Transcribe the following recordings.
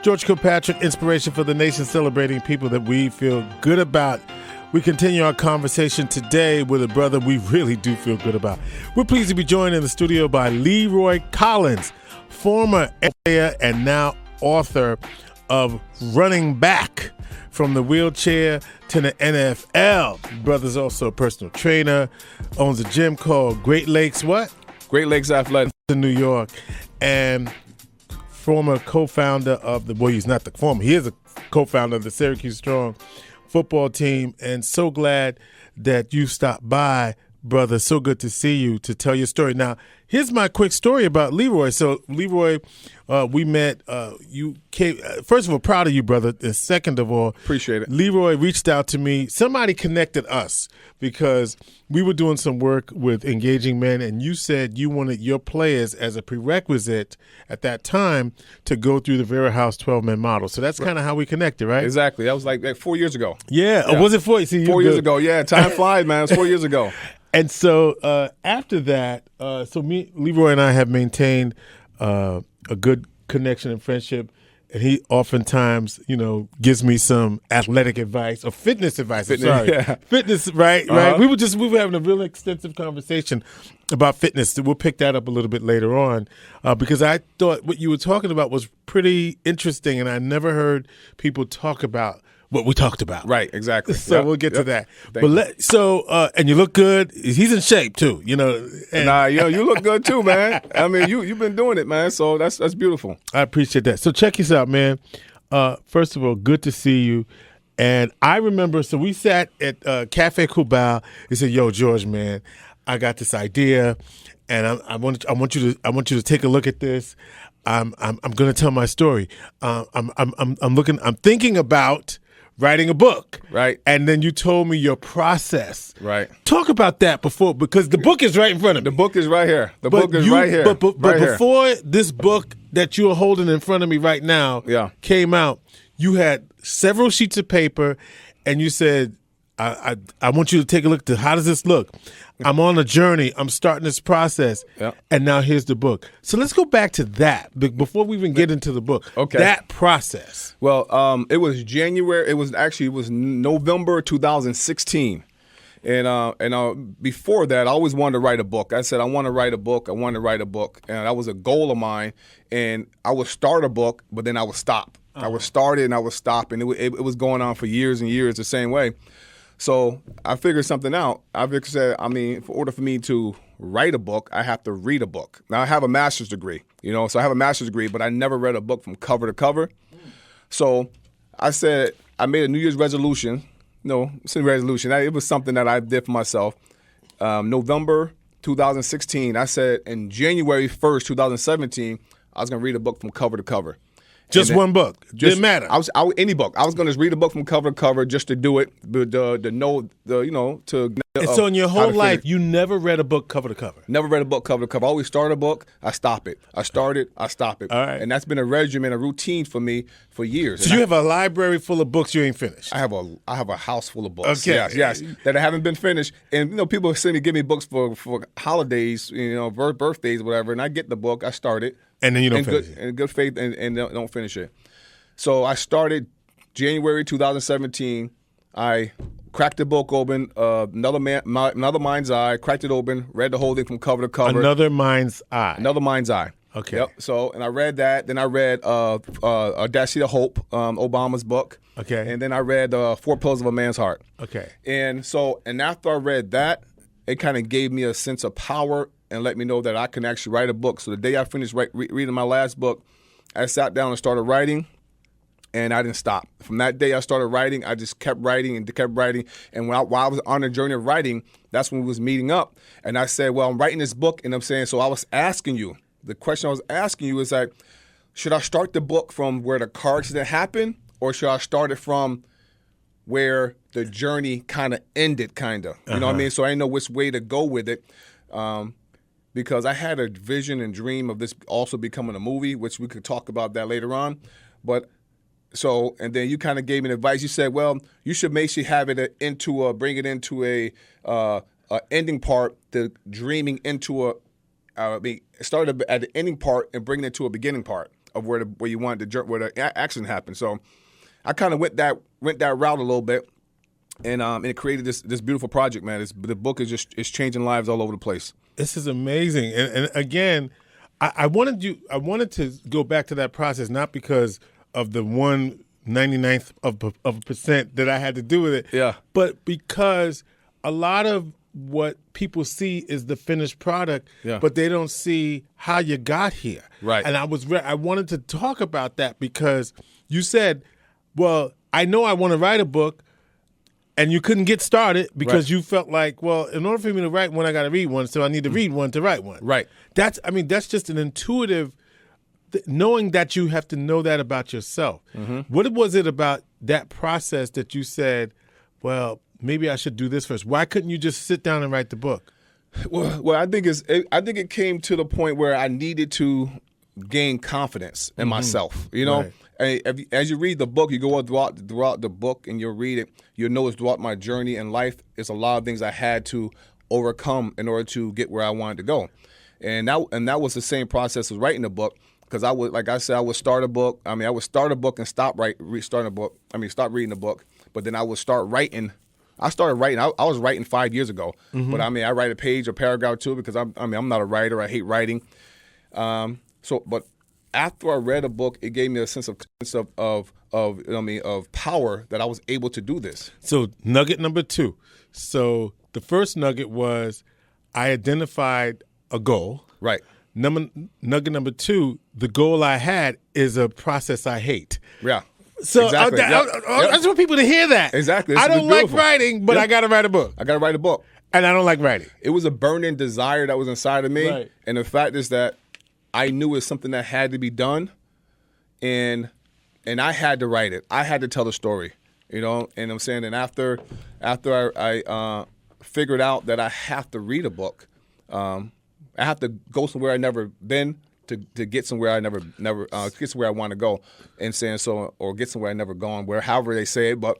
George Kilpatrick Inspiration for the Nation, celebrating people that we feel good about. We continue our conversation today with a brother we really do feel good about. We're pleased to be joined in the studio by Leroy Collins, former player and now author of Running Back, from the wheelchair to the NFL. Brother's also a personal trainer, owns a gym called Great Lakes what? Great Lakes Athletics in New York, and former co-founder of the, well, he's not the former, he is a co-founder of the Syracuse Strong football team, and so glad that you stopped by, brother. So good to see you, to tell your story. Now, here's my quick story about Leroy. So, Leroy, we met, you came, first of all, proud of you, brother, and second of all, appreciate it. Leroy reached out to me. Somebody connected us because we were doing some work with Engaging Men, and you said you wanted your players as a prerequisite at that time to go through the Vera House 12-man model. So that's kind of how we connected, right? Exactly. That was like 4 years ago. Yeah. Oh, was it 4? See, 4 years ago. Yeah. Time flies, man. It was 4 years ago. And so after that, so me, Leroy, and I have maintained a good connection and friendship. And he oftentimes, gives me some athletic advice or fitness advice. Fitness, right? Right. We were having a really extensive conversation about fitness. We'll pick that up a little bit later on because I thought what you were talking about was pretty interesting, and I never heard people talk about what we talked about. Right, exactly. So we'll get to that. And you look good. He's in shape too, And, you look good too, man. I mean, you've been doing it, man. So that's beautiful. I appreciate that. So check this out, man. First of all, good to see you. And I remember, so we sat at Cafe Cubao. He said, "Yo, George, man, I got this idea, and I want you to take a look at this. I'm going to tell my story. I'm thinking about writing a book." Right. And then you told me your process. Right. Talk about that because the book is right in front of me. The book is right here. The book is right here. But before this book that you are holding in front of me right now came out, you had several sheets of paper, and you said, I want you to take a look at how does this look? I'm on a journey. I'm starting this process. Yep. And now here's the book. So let's go back to that before we even get into the book. Okay. That process. Well, it was January. It was November 2016. And before that, I always wanted to write a book. I said, I want to write a book. I want to write a book. And that was a goal of mine. And I would start a book, but then I would stop. I would start it and I would stop. And it was going on for years and years the same way. So I figured something out. I said, for order for me to write a book, I have to read a book. Now, I have a master's degree, so I have a master's degree, but I never read a book from cover to cover. So I said, I made a New Year's resolution. It's a resolution. It was something that I did for myself. November 2016, I said in January 1st, 2017, I was going to read a book from cover to cover. Just one book. Didn't matter. Any book. I was going to read a book from cover to cover just to do it, to. And so in your whole life, you never read a book cover to cover? Never read a book cover to cover. I always start a book, I stop it. I start it, I stop it. All right. And that's been a regimen, a routine for me for years. So you have a library full of books you ain't finished? I have a house full of books. Okay. Yes, that haven't been finished. And people send me, give me books for holidays, birthdays, whatever. And I get the book, I start it. And then you don't finish it. In good faith, and don't finish it. So I started January 2017. I cracked the book open, Another Mind's Eye, cracked it open, read the whole thing from cover to cover. Another Mind's Eye. Another Mind's Eye. Okay. Yep. So, and I read that. Then I read Audacity to Hope, Obama's book. Okay. And then I read 4 Pillars of a Man's Heart. Okay. And after I read that, it kind of gave me a sense of power and let me know that I can actually write a book. So the day I finished reading my last book, I sat down and started writing, and I didn't stop. From that day I started writing, I just kept writing and kept writing. And while I was on the journey of writing, that's when we was meeting up. And I said, well, I'm writing this book, and I'm saying, so I was asking you, the question I was asking you is like, should I start the book from where the car accident happened, or should I start it from where the journey kind of ended, kind of? You know what I mean? So I didn't know which way to go with it. Because I had a vision and dream of this also becoming a movie, which we could talk about that later on. But so, and then you kind of gave me advice. You said, well, you should basically have it bring it into a ending part, the dreaming into started at the ending part and bring it to a beginning part. of where you wanted where the action happened. So I kind of went that route a little bit, and it created this beautiful project, man. The book is changing lives all over the place. This is amazing, and again, I wanted to go back to that process, not because of the 1/99th of a percent that I had to do with it, yeah, but because a lot of what people see is the finished product, yeah, but they don't see how you got here. Right. And I wanted to talk about that because you said, well, I know I want to write a book, and you couldn't get started because you felt like, well, in order for me to write one, I got to read one, so I need to read one to write one. Right. That's just an intuitive, knowing that you have to know that about yourself. Mm-hmm. What was it about that process that you said, well, maybe I should do this first? Why couldn't you just sit down and write the book? Well, I think it came to the point where I needed to gain confidence in myself. You know, as you read the book, you go throughout the book and you'll read it. You'll notice throughout my journey in life, it's a lot of things I had to overcome in order to get where I wanted to go, and that was the same process as writing the book. Because I would start a book. I would start a book and stop reading the book. But then I would start writing. I started writing. I was writing 5 years ago. But I write a page or paragraph or two because I'm not a writer. I hate writing. But after I read a book, it gave me a sense of power that I was able to do this. So nugget number 2. So the first nugget was I identified a goal. Right. Nugget number 2, the goal I had is a process I hate. Yeah. So exactly. I just want people to hear that. Exactly. I don't like writing, but I got to write a book. I got to write a book. And I don't like writing. It was a burning desire that was inside of me. Right. And the fact is that I knew it was something that had to be done. And I had to write it. I had to tell the story. You know, and I'm saying, and after I figured out that I have to read a book, I have to go somewhere I've never been to get somewhere I never get somewhere I want to go, and saying so, or get somewhere I never gone, however they say it. But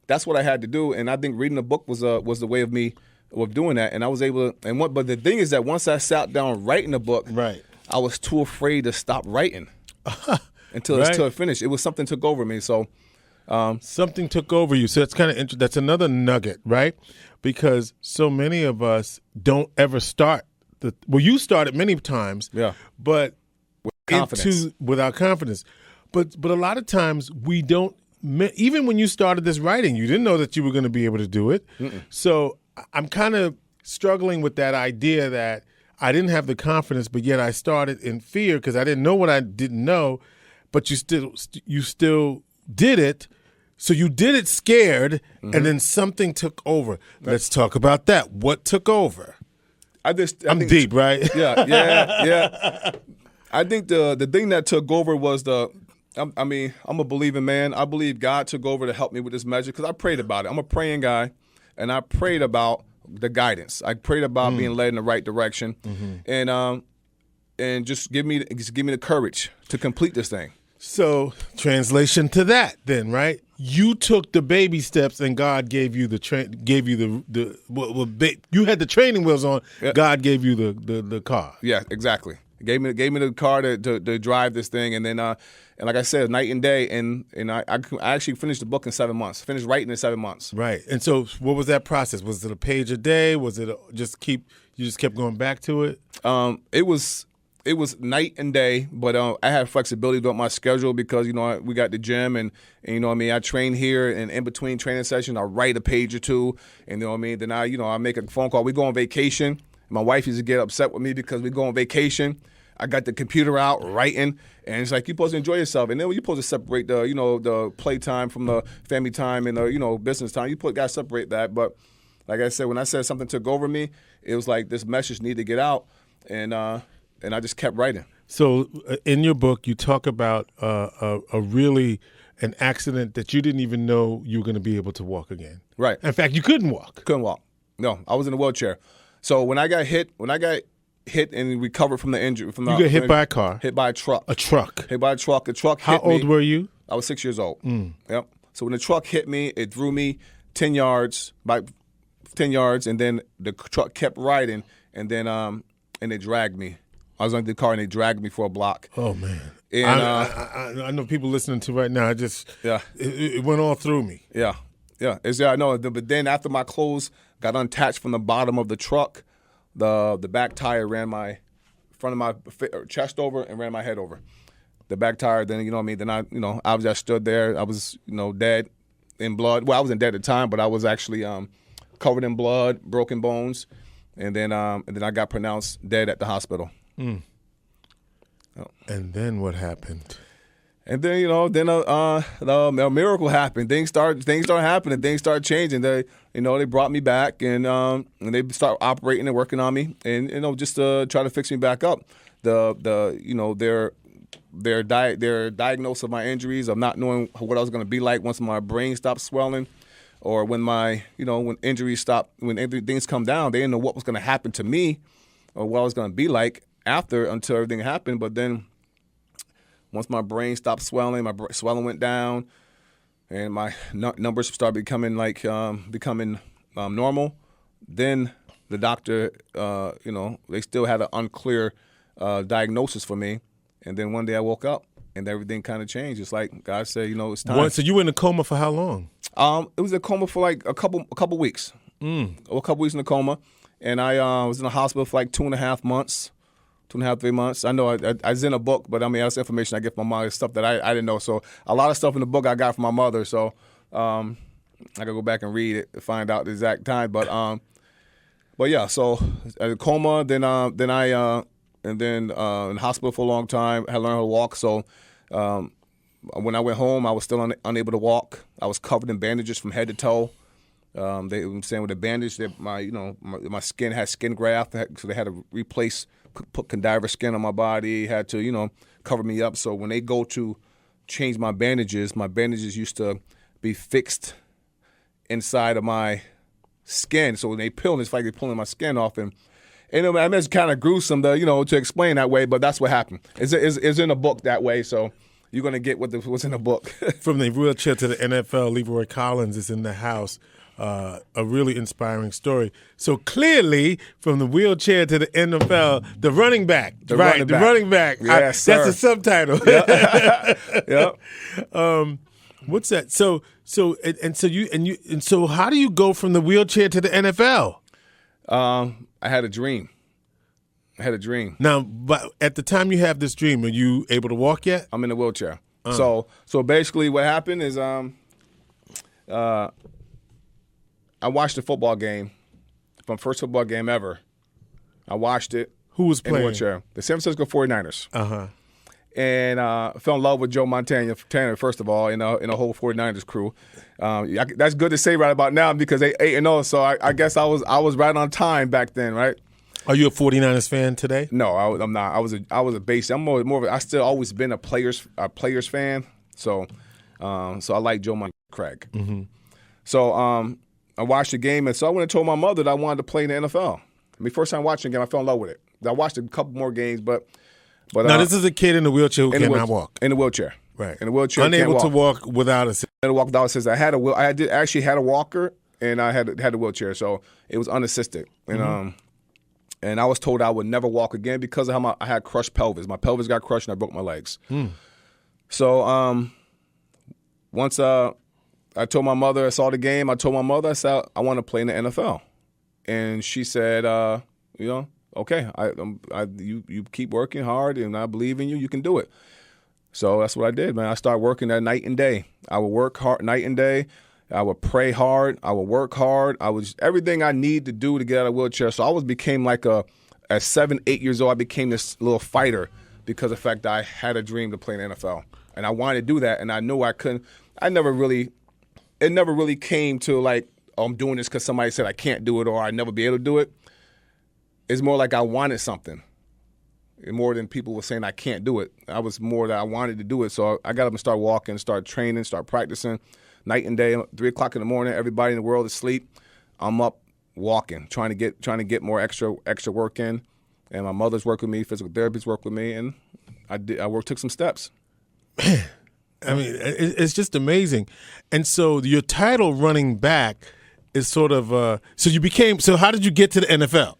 that's what I had to do, and I think reading a book was the way of me of doing that, and I was able to. But the thing is that once I sat down writing a book, right, I was too afraid to stop writing until it finished. It was something took over me. So something took over you. So that's kind of interesting. That's another nugget, right? Because so many of us don't ever start. You started many times, but without confidence. But a lot of times we don't. Even when you started this writing, you didn't know that you were going to be able to do it. Mm-mm. So I'm kind of struggling with that idea that I didn't have the confidence, but yet I started in fear because I didn't know what I didn't know. But you still did it. So you did it scared, and then something took over. Let's talk about that. What took over? I'm deep, right? Yeah. I think the thing that took over was I'm a believing man. I believe God took over to help me with this measure because I prayed about it. I'm a praying guy, and I prayed about the guidance. I prayed about being led in the right direction, and just give me the courage to complete this thing. So, translation to that, then, right? You took the baby steps, and God gave you you had the training wheels on. Yep. God gave you the car. Yeah, exactly. Gave me the car to drive this thing, and then and like I said, night and day, and I actually finished the book in 7 months. Finished writing in 7 months. Right. And so, what was that process? Was it a page a day? Was it you just kept going back to it? It was night and day, but I had flexibility about my schedule because, we got the gym and I train here, and in between training sessions, I write a page or two, and then I make a phone call. We go on vacation. My wife used to get upset with me because we go on vacation. I got the computer out writing, and it's like, you're supposed to enjoy yourself. And then you're supposed to separate the play time from the family time and the, business time. Got to separate that. But like I said, when I said something took over me, it was like this message needed to get out, and I just kept writing. So in your book, you talk about an accident that you didn't even know you were going to be able to walk again. Right. In fact, you couldn't walk. Couldn't walk. No, I was in a wheelchair. So when I got hit and recovered from the injury, you got hit by a car. Hit by a truck. A truck. Hit by a truck. A truck How hit me. old were you? I was 6 years old. Yep. So when the truck hit me, it threw me 10 yards, and then the truck kept riding, and then and it dragged me. I was under the car, and they dragged me for a block. Oh, man. And I know people listening to right now. It went all through me. Yeah. I know. But then after my clothes got unattached from the bottom of the truck, the back tire ran my front of my chest over and ran my head over. The back tire. Then Then I was just stood there. I was dead in blood. Well, I wasn't dead at the time, but I was actually covered in blood, broken bones, and then I got pronounced dead at the hospital. Mm. Oh. And then what happened? And then the miracle happened. Things start happening. Things start changing. They brought me back and they start operating and working on me and just to try to fix me back up. Their diagnosis of my injuries, of not knowing what I was going to be like once my brain stopped swelling, or when when injuries stopped, when things come down, they didn't know what was going to happen to me or what I was going to be like after until everything happened. But then once my brain stopped swelling, my swelling went down, and my numbers started becoming normal. Then the doctor, they still had an unclear diagnosis for me. And then one day I woke up and everything kind of changed. It's like God said, it's time. So you were in a coma for how long? It was a coma for like a couple weeks. A couple weeks in a coma, and I was in the hospital for like 2.5 months. 3 months. I know I was in a book, but I mean, that's information I get from my mother, stuff that I didn't know. So a lot of stuff in the book I got from my mother. So I gotta go back and read it to find out the exact time. But yeah. So a coma, then I in hospital for a long time. I had to learn how to walk. So when I went home, I was still unable to walk. I was covered in bandages from head to toe. They were saying with the bandage that my skin had skin graft, so they had to put cadaver skin on my body, had to, cover me up. So when they go to change my bandages used to be fixed inside of my skin. So when they peel, it's like they're pulling my skin off. And I mean, it's kind of gruesome to explain that way, but that's what happened. It's in a book that way, so you're going to get what's in the book. From the wheelchair to the NFL, Leroy Collins is in the house. A really inspiring story. So clearly, from the wheelchair to the NFL, the running back. The running back. Yes, that's the subtitle. Yep. What's that? So how do you go from the wheelchair to the NFL? I had a dream. Now, but at the time you have this dream, are you able to walk yet? I'm in a wheelchair. So basically, what happened is I watched a football game, my first football game ever. I watched it. Who was playing? In a wheelchair. The San Francisco 49ers. Uh-huh. And fell in love with Joe Montana, first of all, in the whole 49ers crew. That's good to say right about now because they 8-0, so I guess I was right on time back then, right? Are you a 49ers fan today? No, I'm not. I was a base. I'm more of I still always been a players fan. So I like Joe Montana Craig. Mm-hmm. So I watched the game, and so I went and told my mother that I wanted to play in the NFL. I mean, first time watching the game, I fell in love with it. I watched a couple more games, but now this is a kid in a wheelchair who cannot walk. In a wheelchair, right? In a wheelchair, unable to walk without a. Unable to walk without assistance. I did actually had a walker, and I had a wheelchair, so it was unassisted. And and I was told I would never walk again because of how I had crushed pelvis. My pelvis got crushed, and I broke my legs. So once I told my mother, I saw the game. I told my mother, I said, I want to play in the NFL. And she said, okay, you keep working hard, and I believe in you. You can do it. So that's what I did, man. I started working that night and day. I would work hard night and day. I would pray hard. I would work hard. I was everything I need to do to get out of a wheelchair. So I became like at 7, 8 years old, I became this little fighter because of the fact that I had a dream to play in the NFL. And I wanted to do that, and I knew I couldn't. It never really came to like, oh, I'm doing this because somebody said I can't do it or I'd never be able to do it. It's more like I wanted something. More than people were saying I can't do it. I was more that I wanted to do it. So I got up and started walking, started training, started practicing night and day. 3 o'clock in the morning, everybody in the world is asleep. I'm up walking, trying to get more extra work in. And my mother's worked with me, physical therapists worked with me, and I took some steps. I mean, it's just amazing. And so your title running back is sort of so how did you get to the NFL?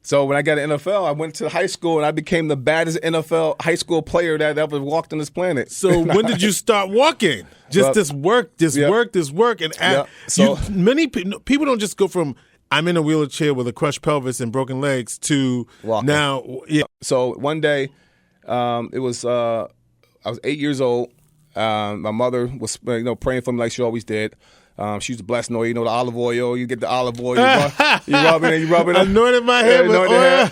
So when I got to NFL, I went to high school and I became the baddest NFL high school player that ever walked on this planet. So when did you start walking? Just this work, and So many people don't just go from I'm in a wheelchair with a crushed pelvis and broken legs to walking. Now. Yeah. So one day, I was 8 years old. My mother was praying for me like she always did. She used to bless the olive oil. You get the olive oil, you rub it. Anointed my head with oil.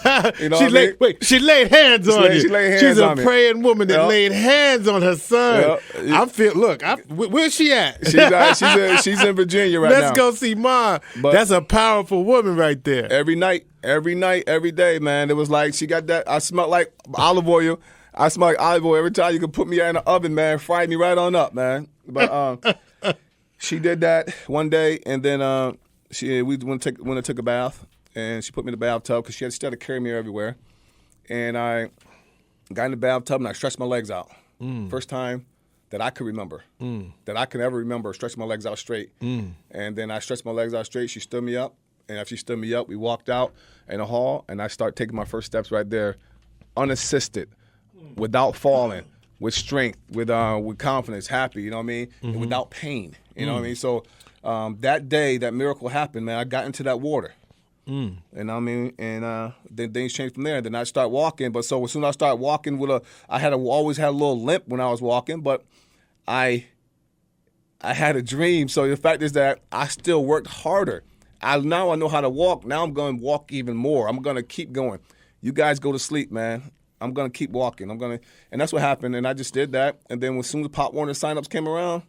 She laid hands on you. She's a praying woman that laid hands on her son. Where's she at? She's in Virginia right now. Let's go see Ma. That's a powerful woman right there. Every night, every day, man. It was like she got that. I smelled like olive oil. I smell like olive oil every time. You could put me in the oven, man. Fry me right on up, man. But she did that one day, and then we went to take a bath, and she put me in the bathtub because she had to carry me everywhere. And I got in the bathtub and I stretched my legs out. First time that I could remember, that I could ever remember stretching my legs out straight. And then I stretched my legs out straight. She stood me up, and after she stood me up, we walked out in the hall, and I started taking my first steps right there, unassisted, without falling, with strength, with confidence, happy, you know what I mean, and without pain. You know what I mean? So that day, that miracle happened, man. I got into that water. And I mean, and then things changed from there. Then I started walking. But so as soon as I started walking I always had a little limp when I was walking, but I had a dream. So the fact is that I still worked harder. Now I know how to walk. Now I'm going to walk even more. I'm going to keep going. You guys go to sleep, man. I'm going to keep walking. And that's what happened. And I just did that. And then as soon as Pop Warner signups came around,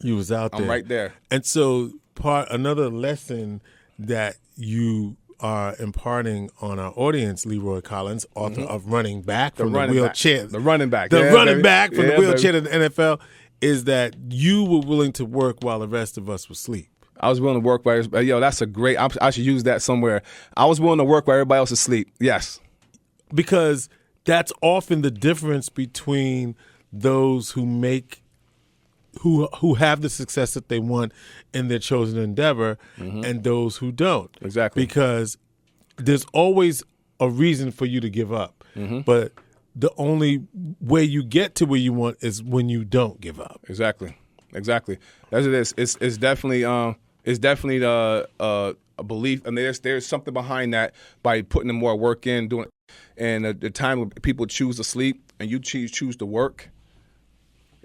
you was out there. I'm right there. And so another lesson that you are imparting on our audience, Leroy Collins, author of Running Back from the wheelchair. The running back. The running back from the wheelchair to the NFL is that you were willing to work while the rest of us was asleep. I was willing to work while that's a great, I should use that somewhere. I was willing to work while everybody else is asleep. Yes. Because that's often the difference between those who have the success that they want in their chosen endeavor and those who don't. Exactly. Because there's always a reason for you to give up. But the only way you get to where you want is when you don't give up. Exactly. That's what it is. It's definitely a belief. I mean, there's something behind that by putting in more work in, doing it. And the time when people choose to sleep and you choose to work,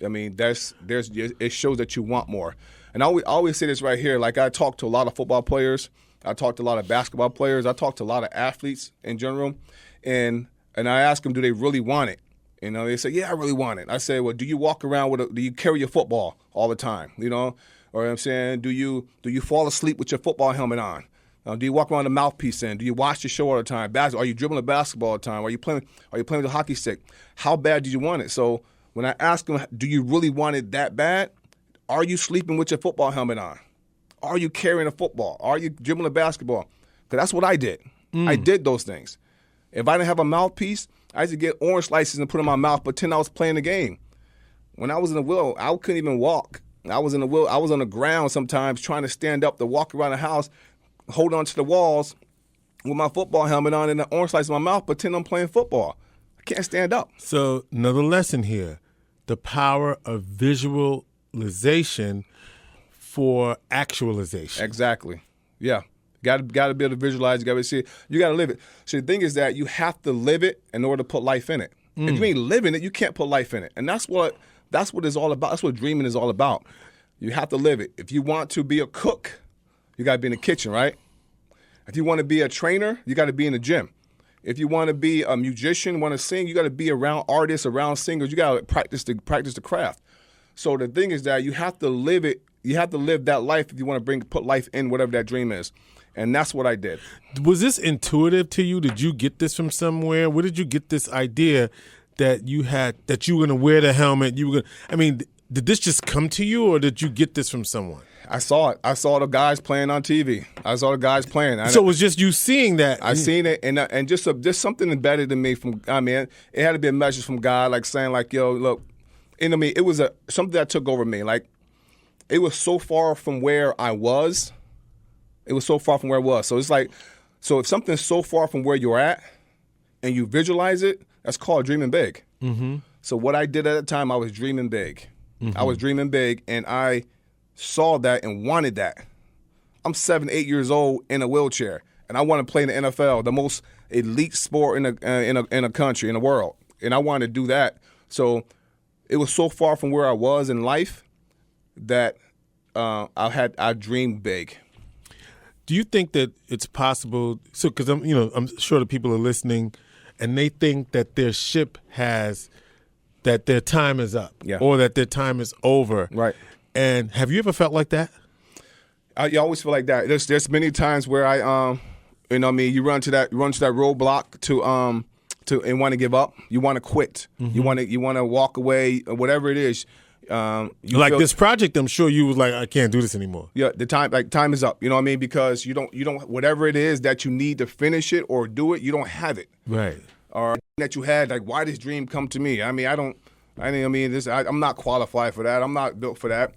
I mean, it shows that you want more. And I always say this right here. Like, I talk to a lot of football players. I talk to a lot of basketball players. I talk to a lot of athletes in general. And I ask them, do they really want it? You know, they say, yeah, I really want it. I say, well, do you walk around do you carry your football all the time? You know, or I'm saying, do you fall asleep with your football helmet on? Do you walk around the mouthpiece in? Do you watch the show all the time? Are you dribbling the basketball all the time? Are you playing with a hockey stick? How bad do you want it? So when I ask them, do you really want it that bad? Are you sleeping with your football helmet on? Are you carrying a football? Are you dribbling a basketball? Because that's what I did. I did those things. If I didn't have a mouthpiece, I used to get orange slices and put in my mouth, pretend I was playing the game. When I was in the wheel, I couldn't even walk. I was in the wheel. I was on the ground sometimes trying to stand up to walk around the house, hold on to the walls with my football helmet on and the orange slice in my mouth, pretend I'm playing football. I can't stand up. So another lesson here, the power of visualization for actualization. Exactly. Yeah. Got to be able to visualize. You got to see it. You got to live it. So the thing is that you have to live it in order to put life in it. If you ain't living it, you can't put life in it. And that's what it's all about. That's what dreaming is all about. You have to live it. If you want to be a cook, you got to be in the kitchen, right? If you want to be a trainer, you got to be in the gym. If you want to be a musician, want to sing, you got to be around artists, around singers. You got to practice the craft. So the thing is that you have to live it. You have to live that life if you want to put life in whatever that dream is. And that's what I did. Was this intuitive to you? Did you get this from somewhere? Where did you get this idea that you were going to wear the helmet? Did this just come to you, or did you get this from someone? I saw it. I saw the guys playing on TV. I saw the guys playing. So it was just you seeing that. I seen it, and just something embedded in me it had to be a message from God, like saying, like, yo, look, it was something that took over me. Like, it was so far from where I was. So it's like, So if something's so far from where you're at and you visualize it, that's called dreaming big. Mm-hmm. So what I did at the time, I was dreaming big. Mm-hmm. I was dreaming big, and I saw that and wanted that. I'm 7, 8 years old in a wheelchair, and I want to play in the NFL, the most elite sport in a country, in the world. And I wanted to do that. So it was so far from where I was in life that I dreamed big. Do you think that it's possible? So, because I'm sure the people are listening, and they think that their ship that their time is up, or that their time is over. Right. And have you ever felt like that? I always feel like that. There's many times where I you run to that roadblock to and want to give up. You want to quit. Mm-hmm. You want to walk away, or whatever it is. This project, I'm sure you was like, I can't do this anymore. Yeah, time is up. You know what I mean? Because you don't whatever it is that you need to finish it or do it, you don't have it. Right. Or that you had, like, why this dream come to me? I'm not qualified for that. I'm not built for that.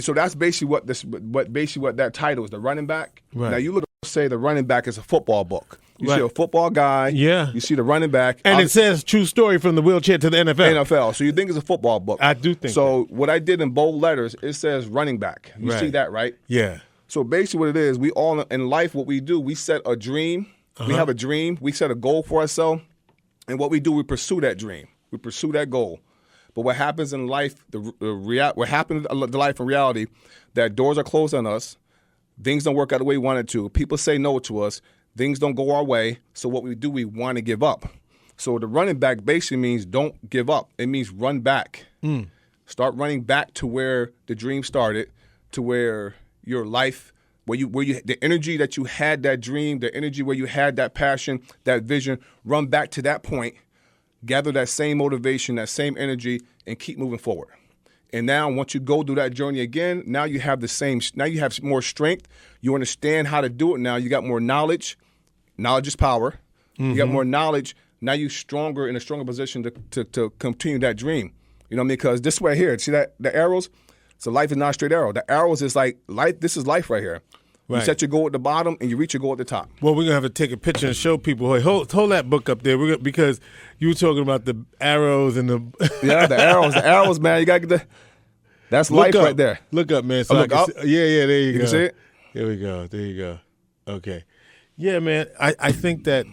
So that's basically what that title is, the running back. Right. Now you look, say the running back is a football book. You right. see a football guy. Yeah. You see the running back. And it says true story from the wheelchair to the NFL. So you think it's a football book. I do think so. What I did in bold letters, it says running back. You see that, right? Yeah. So basically what it is, we all in life, what we do, we set a dream. We have a dream. We set a goal for ourselves. And what we do, we pursue that dream. We pursue that goal. But what happens in life, what happens in life in reality, that doors are closed on us. Things don't work out the way we wanted to. People say no to us. Things don't go our way. So what we do, we want to give up. So the running back basically means don't give up. It means run back. Start running back to where the dream started, to where your life, where you the energy that you had, that dream, the energy where you had that passion, that vision, run back to that point, gather that same motivation, that same energy, and keep moving forward. And now once you go through that journey again, now you have now you have more strength. You understand how to do it now. You got more knowledge. Knowledge is power. Mm-hmm. You got more knowledge. Now you're stronger, in a stronger position to continue that dream. You know what I mean? Because this way here, see that the arrows? So life is not a straight arrow. The arrows is like life. This is life right here. Right. You set your goal at the bottom and you reach your goal at the top. Well, we're going to have to take a picture and show people. Hey, hold that book up there because you were talking about the arrows and the... Yeah, the arrows, man. You got to get the... That's life right there. Look up, man. So look up? Yeah, there you go. You can see it? Here we go. There you go. Okay. Yeah, man. I think that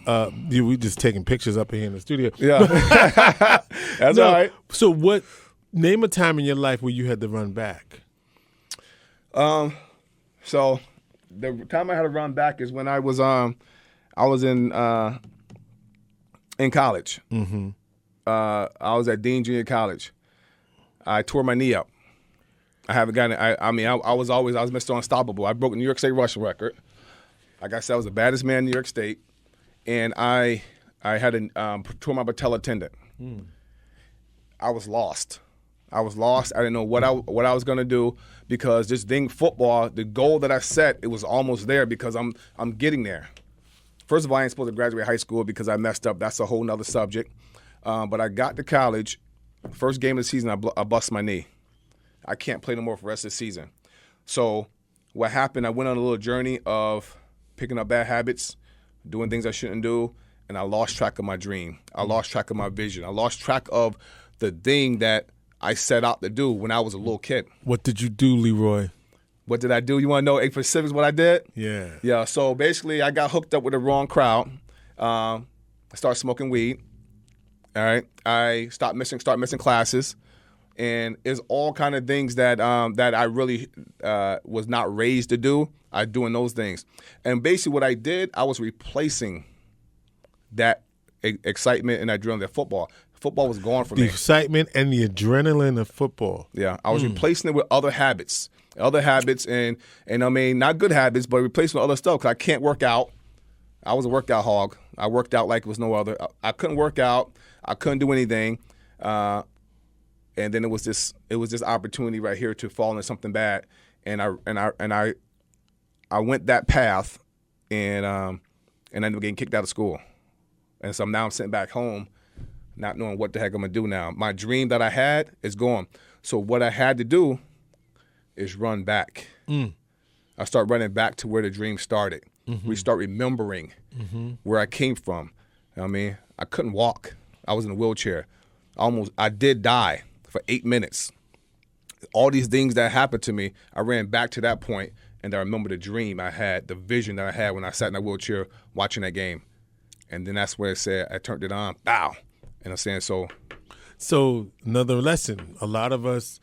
we just taking pictures up here in the studio. Yeah. That's all right. So name a time in your life where you had to run back. So the time I had to run back is when I was in college. Mm-hmm. I was at Dean Junior College. I tore my knee up. I haven't gotten it. I was Mr. Unstoppable. I broke the New York State rushing record. Like I said, I was the baddest man in New York State, and I had tore my patella tendon. I was lost. I didn't know what I was going to do because this thing, football, the goal that I set, it was almost there because I'm getting there. First of all, I ain't supposed to graduate high school because I messed up. That's a whole nother subject. But I got to college. First game of the season, I bust my knee. I can't play no more for the rest of the season. So what happened, I went on a little journey of picking up bad habits, doing things I shouldn't do, and I lost track of my dream. I lost track of my vision. I lost track of the thing that I set out to do when I was a little kid. What did you do, Leroy? What did I do? You want to know in specifics what I did? Yeah. Yeah, so basically I got hooked up with the wrong crowd. I started smoking weed. All right. I start missing classes. And it's all kind of things that I really was not raised to do. I doing those things. And basically what I did, I was replacing that excitement and adrenaline of football. Football was gone from me. The excitement and the adrenaline of football. Yeah, I was replacing it with other habits. And I mean, not good habits, but replacing with other stuff because I can't work out. I was a workout hog. I worked out like it was no other. I couldn't work out. I couldn't do anything. And then it was this opportunity right here to fall into something bad, and I went that path, and I ended up getting kicked out of school, and so now I'm sitting back home, not knowing what the heck I'm gonna do now. My dream that I had is gone. So what I had to do is run back. I start running back to where the dream started. restart remembering where I came from. I mean, I couldn't walk. I was in a wheelchair. I did die for 8 minutes. All these things that happened to me, I ran back to that point, and I remember the dream I had, the vision that I had when I sat in that wheelchair watching that game. And then that's where it said, I turned it on, bow. And I'm saying, So another lesson, a lot of us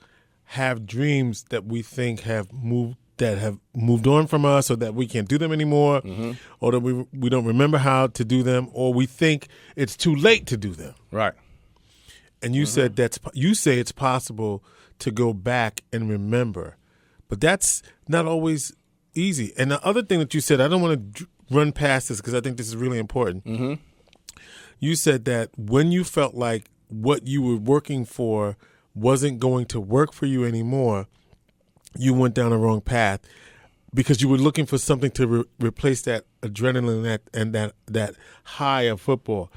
have dreams that we think have moved on from us, or that we can't do them anymore, or that we don't remember how to do them, or we think it's too late to do them. Right. And you said you say it's possible to go back and remember, but that's not always easy. And the other thing that you said, I don't want to run past this because I think this is really important. You said that when you felt like what you were working for wasn't going to work for you anymore, you went down the wrong path because you were looking for something to replace that adrenaline and that high of football.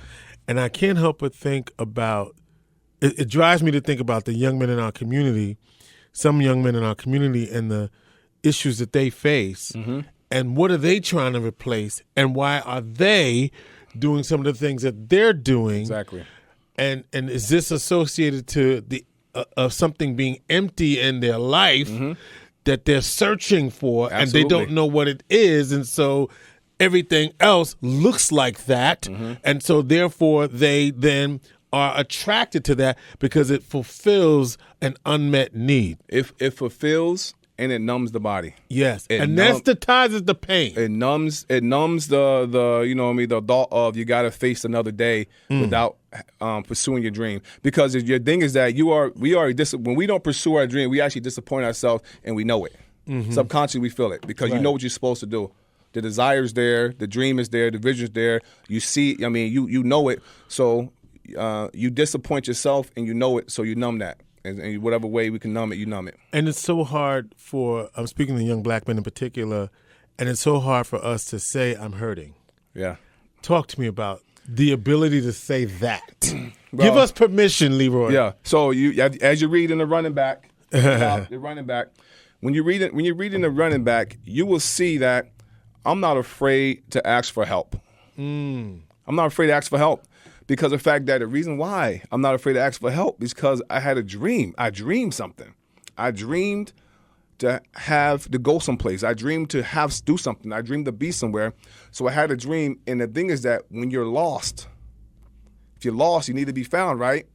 And I can't help but think about it drives me to think about the young men in our community, some young men in our community, and the issues that they face, and what are they trying to replace, and why are they doing some of the things that they're doing? Exactly. And is this associated to the of something being empty in their life that they're searching for, and they don't know what it is, and so everything else looks like that, and so therefore they then are attracted to that because it fulfills an unmet need. It fulfills and it numbs the body. Yes, anesthetizes the pain. It numbs the the thought of you got to face another day without pursuing your dream. Because your thing is that when we don't pursue our dream, we actually disappoint ourselves, and we know it. Subconsciously, we feel it because you know what you're supposed to do. The desire's there, the dream is there, the vision's there. You see, you know it. So you disappoint yourself, and you know it. So you numb that. And whatever way we can numb it, you numb it. And it's so hard I'm speaking to young black men in particular, and it's so hard for us to say, I'm hurting. Yeah. Talk to me about the ability to say that. Well, give us permission, Leroy. Yeah. So as you read in the running back, the running back, when you're reading the running back, you will see that I'm not afraid to ask for help. I'm not afraid to ask for help. Because of the fact that the reason why I'm not afraid to ask for help is because I had a dream. I dreamed something. I dreamed to go someplace. I dreamed to do something. I dreamed to be somewhere. So I had a dream. And the thing is that when you're lost, if you're lost, you need to be found, right?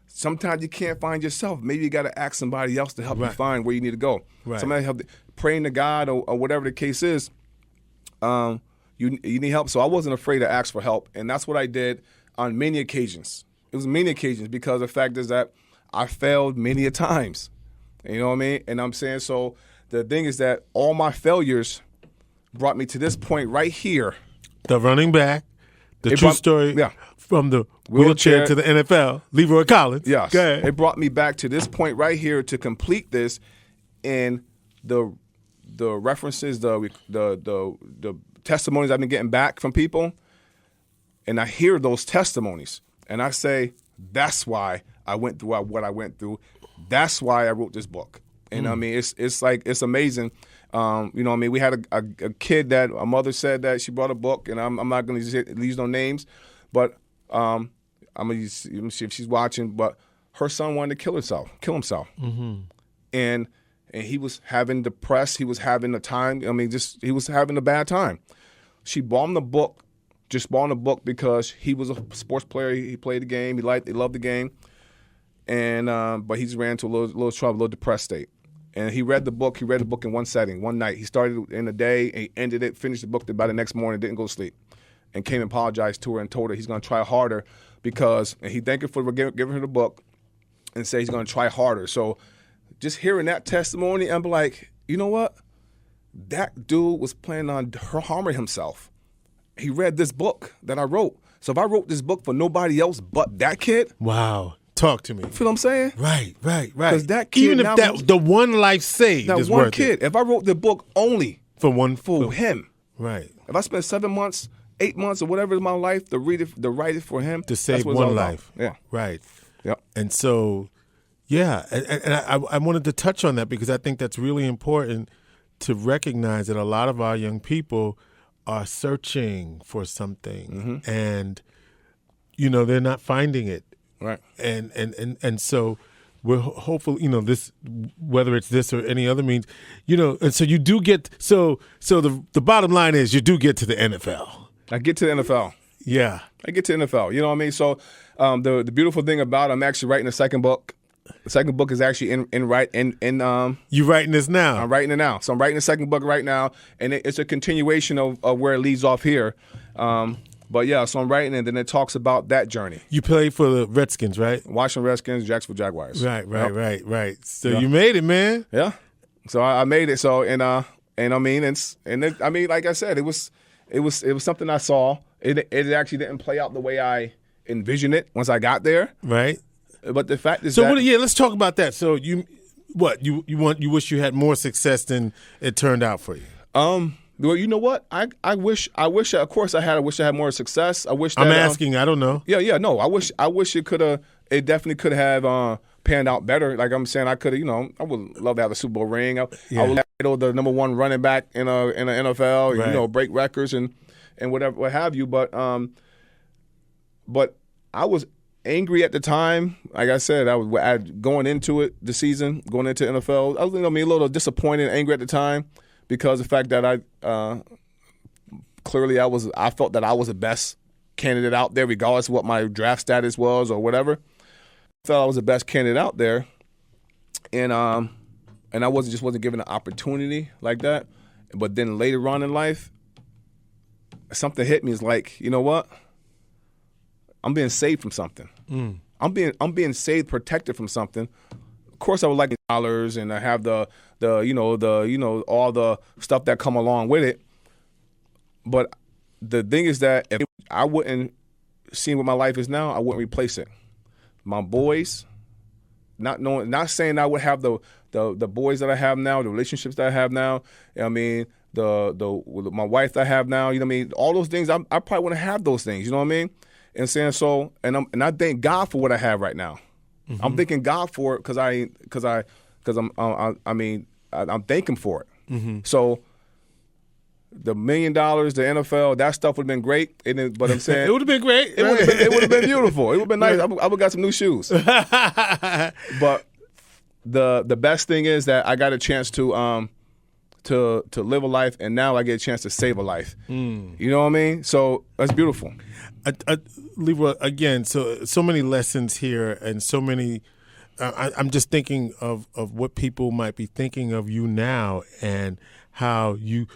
Sometimes you can't find yourself. Maybe you got to ask somebody else to help you find where you need to go. Right. Somebody help praying to God or whatever the case is. You need help. So I wasn't afraid to ask for help. And that's what I did. On many occasions. It was many occasions because the fact is that I failed many a times. You know what I mean? And I'm saying, so the thing is that all my failures brought me to this point right here. The running back, true story from the wheelchair to the NFL, Leroy Collins. Yes. It brought me back to this point right here to complete this. And the references, the testimonies I've been getting back from people, and I hear those testimonies, and I say, that's why I went through what I went through. That's why I wrote this book. And I mean, it's amazing. We had a kid that a mother said that she brought a book, and I'm not going to use no names, but I'm going to see if she's watching. But her son wanted to kill himself. And he was having depressed. He was having a time. He was having a bad time. She bought him the book. Just bought a book because he was a sports player. He played the game. He loved the game, and but he just ran into a little trouble, a little depressed state. And he read the book. He read the book in one setting, one night. He started in a day, and he ended it, finished the book by the next morning, didn't go to sleep, and came and apologized to her and told her he's going to try harder and he thanked her for giving her the book, and said he's going to try harder. So just hearing that testimony, I'm like, you know what? That dude was planning on harming himself. He read this book that I wrote. So if I wrote this book for nobody else but that kid. Wow. Talk to me. You feel what I'm saying? Right. Because that kid. Even if the one life saved that is one worth kid, it. if I wrote the book only for him. Right. If I spent 7 months, 8 months, or whatever in my life to write it for him. To save one life. Yeah. Right. Yep. And so, yeah. And I wanted to touch on that because I think that's really important to recognize that a lot of our young people are searching for something, Mm-hmm. and they're not finding it, Right. and so we're hopeful, this, whether it's this or any other means, and so you do get, so the bottom line is you do get to the NFL. I get to the NFL. Yeah. I get to the NFL. You know what I mean? So the beautiful thing about I'm actually writing a second book. The second book is actually in You writing this now? I'm writing it now. So I'm writing the second book right now, and it's a continuation of where it leads off here. But yeah, so I'm writing it, and then it talks about that journey. You play for the Redskins, right? Washington Redskins, Jacksonville Jaguars. Right. Yep. So you made it, man. Yeah. So I made it. So and I mean like I said, it was something I saw. It actually didn't play out the way I envisioned it once I got there. Right. But the fact is, let's talk about that. So you wish you had more success than it turned out for you. Well, you know what? I wish. Of course, I had more success. I wish. That, I'm asking. I don't know. Yeah. No, I wish it could have. It definitely could have panned out better. Like I'm saying, I could have. I would love to have a Super Bowl ring. I would have the number one running back in the NFL. Right. Break records and whatever, what have you. But I was angry at the time. Like I said, I was going into it, the season, going into NFL. I was, a little disappointed, and angry at the time because of the fact that I felt that I was the best candidate out there, regardless of what my draft status was or whatever. I felt I was the best candidate out there, and I wasn't given an opportunity like that. But then later on in life, something hit me. It's like, you know what? I'm being saved from something. I'm being saved, protected from something. Of course, I would like dollars, and I have the all the stuff that come along with it. But the thing is that if I wouldn't see what my life is now, I wouldn't replace it. My boys, not saying I would have the boys that I have now, the relationships that I have now. I mean, my wife that I have now. You know what I mean? All those things, I probably wouldn't have those things. You know what I mean? And saying so, and I thank God for what I have right now. Mm-hmm. I'm thanking God for it because I'm thanking for it. Mm-hmm. So the $1 million, the NFL, that stuff would have been great. But I'm saying it would have been great. It would have been beautiful. It would have been nice. I would have got some new shoes. But the best thing is that I got a chance to live a life, and now I get a chance to save a life. You know what I mean? So that's beautiful. Leroy, again, so many lessons here, and so many. I'm just thinking of what people might be thinking of you now, and how you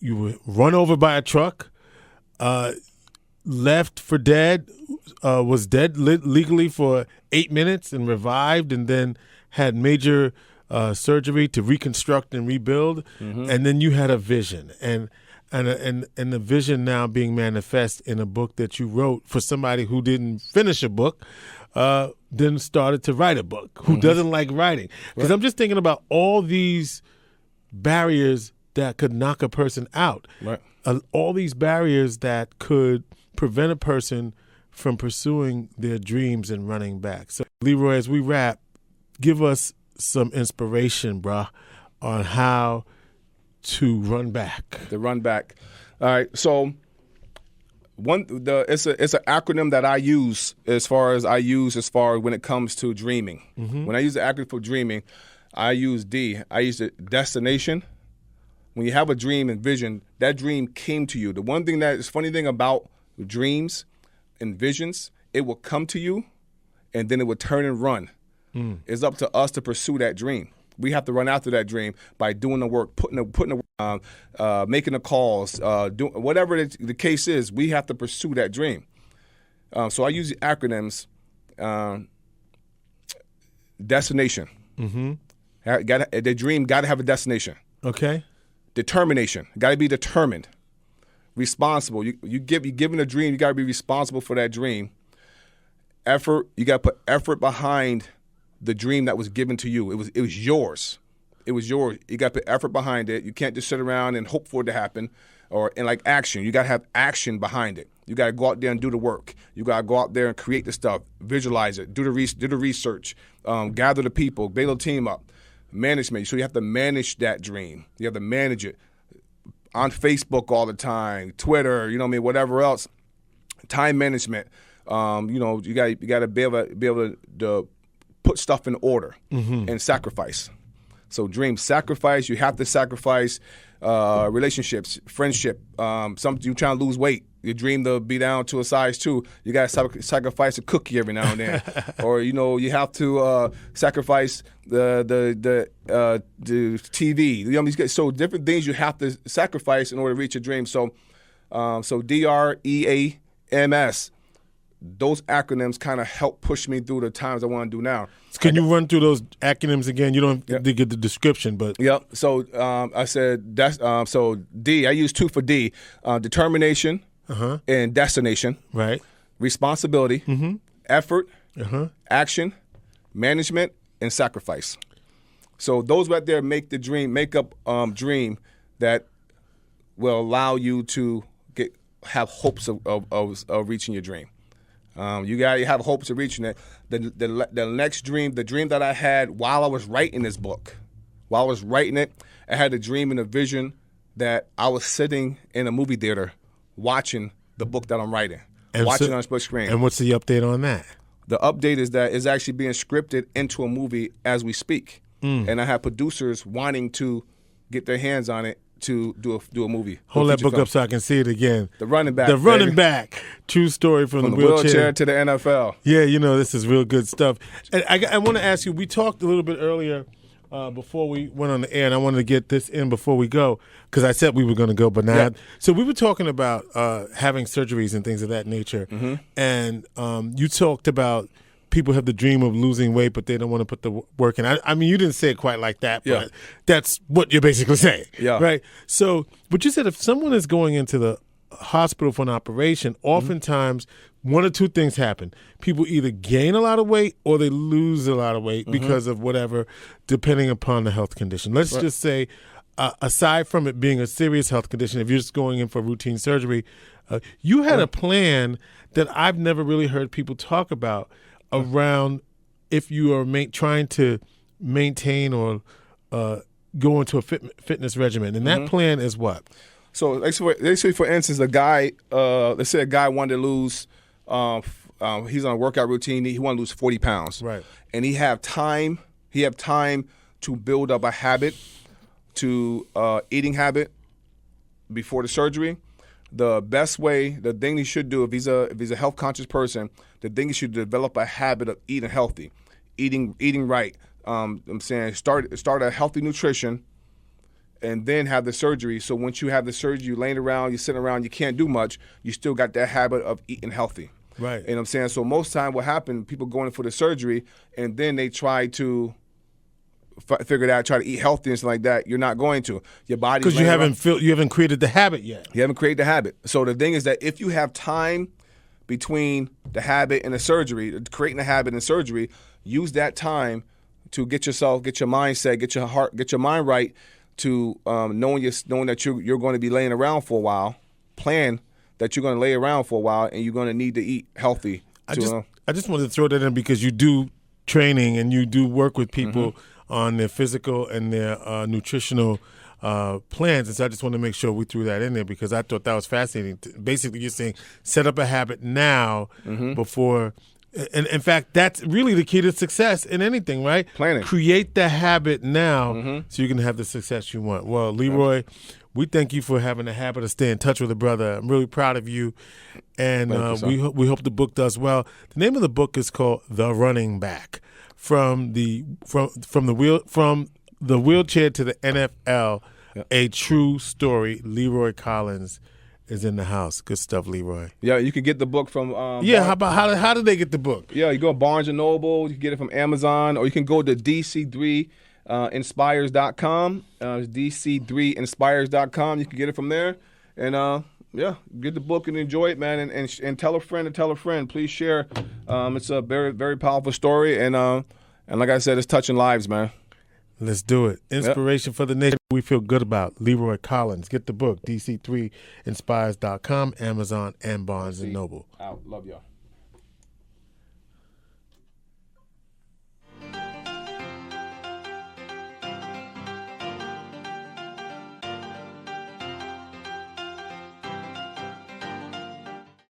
were run over by a truck, left for dead, was dead legally for 8 minutes, and revived, and then had major surgery to reconstruct and rebuild, and then you had a vision, and the vision now being manifest in a book that you wrote for somebody who didn't finish a book, then started to write a book, who doesn't like writing. Because I'm just thinking about all these barriers that could knock a person out, all these barriers that could prevent a person from pursuing their dreams and running back. So, Leroy, as we wrap, give us some inspiration, bruh, on how to run back. The run back. All right. So it's an acronym that I use as far as when it comes to dreaming. Mm-hmm. When I use the acronym for dreaming, I use D. I use the destination. When you have a dream and vision, that dream came to you. The one thing that is funny thing about dreams and visions, it will come to you, and then it will turn and run. It's up to us to pursue that dream. We have to run after that dream by doing the work, putting the making the calls, doing whatever the case is. We have to pursue that dream. So I use the acronyms. Destination. Mm-hmm. The dream got to have a destination. Okay. Determination. Got to be determined. Responsible. You're given a dream. You got to be responsible for that dream. Effort. You got to put effort behind the dream that was given to you. It was yours. It was yours. You got to put effort behind it. You can't just sit around and hope for it to happen. And like action. You got to have action behind it. You got to go out there and do the work. You got to go out there and create the stuff, visualize it, do the research, gather the people, build a team up, management. So you have to manage that dream. You have to manage it. on Facebook all the time, Twitter, you know what I mean, whatever else. Time management. You know, you got to be able to put stuff in order and sacrifice. So dream, sacrifice. You have to sacrifice relationships, friendship. You trying to lose weight. You dream to be down to a size 2. You got to sacrifice a cookie every now and then, or you know you have to sacrifice the TV. You know, so different things you have to sacrifice in order to reach your dream. So DREAMS. Those acronyms kind of help push me through the times I want to do now. Can you run through those acronyms again? You don't have to get the description, but yep. So I said so D. I use 2 for D: determination and destination. Right. Responsibility, effort, action, management, and sacrifice. So those right there make up dream that will allow you to have hopes of reaching your dream. You have hopes of reaching it. The next dream, the dream that I had while I was writing this book, while I was writing it, I had a dream and a vision that I was sitting in a movie theater watching the book that I'm writing, watching on a split screen. And what's the update on that? The update is that it's actually being scripted into a movie as we speak. And I have producers wanting to get their hands on it to do a movie. Hold that book up so I can see it again. The Running Back. The Running Back. True story from the wheelchair to the NFL. Yeah, you know, this is real good stuff. And I want to ask you, we talked a little bit earlier before we went on the air, and I wanted to get this in before we go, because I said we were going to go, but now. Yeah. So we were talking about having surgeries and things of that nature. And you talked about people have the dream of losing weight, but they don't want to put the work in. I mean, you didn't say it quite like that, but that's what you're basically saying, right? So, but you said if someone is going into the hospital for an operation, oftentimes one or two things happen. People either gain a lot of weight or they lose a lot of weight because of whatever, depending upon the health condition. Let's just say, aside from it being a serious health condition, if you're just going in for routine surgery, you had a plan that I've never really heard people talk about around if you are trying to maintain or go into a fitness regimen. And that plan is what? So let's say for instance, let's say a guy wanted to lose, he's on a workout routine, he wanted to lose 40 pounds. Right. And he have time to build up a habit, eating habit before the surgery. The best way, the thing he should do if he's a health conscious person, the thing he should develop a habit of eating healthy, eating right. I'm saying start a healthy nutrition, and then have the surgery. So once you have the surgery, you're laying around, you're sitting around, you can't do much. You still got that habit of eating healthy. Right. And I'm saying, so most time what happened, people go in for the surgery and then they try to figure it out, try to eat healthy and stuff like that. You're not going to. Your body, because you haven't created the habit yet. You haven't created the habit. So the thing is that if you have time between the habit and the surgery, creating the habit and surgery, use that time to get your mindset, get your heart, get your mind right, to knowing that you're going to be laying around for a while. Plan that you're going to lay around for a while, and you're going to need to eat healthy. I just wanted to throw that in because you do training and you do work with people on their physical and their nutritional plans. And so I just want to make sure we threw that in there because I thought that was fascinating. Basically, you're saying set up a habit now before. And in fact, that's really the key to success in anything, right? Planning. Create the habit now so you can have the success you want. Well, Leroy, we thank you for having the habit of staying in touch with a brother. I'm really proud of you. And we hope the book does well. The name of the book is called The Running Back. From the wheelchair to the NFL, a true story. Leroy Collins is in the house. Good stuff, Leroy. Yeah, you can get the book from. How did they get the book? Yeah, you go to Barnes and Noble. You can get it from Amazon, or you can go to DC3inspires.com. DC3inspires.com. You can get it from there, and get the book and enjoy it, man. And tell a friend and tell a friend. Please share. It's a very, very powerful story, and like I said, it's touching lives, man. Let's do it. Inspiration for the nation. We feel good about Leroy Collins. Get the book, DC3inspires.com, Amazon, and Barnes and Noble. Out. Love y'all.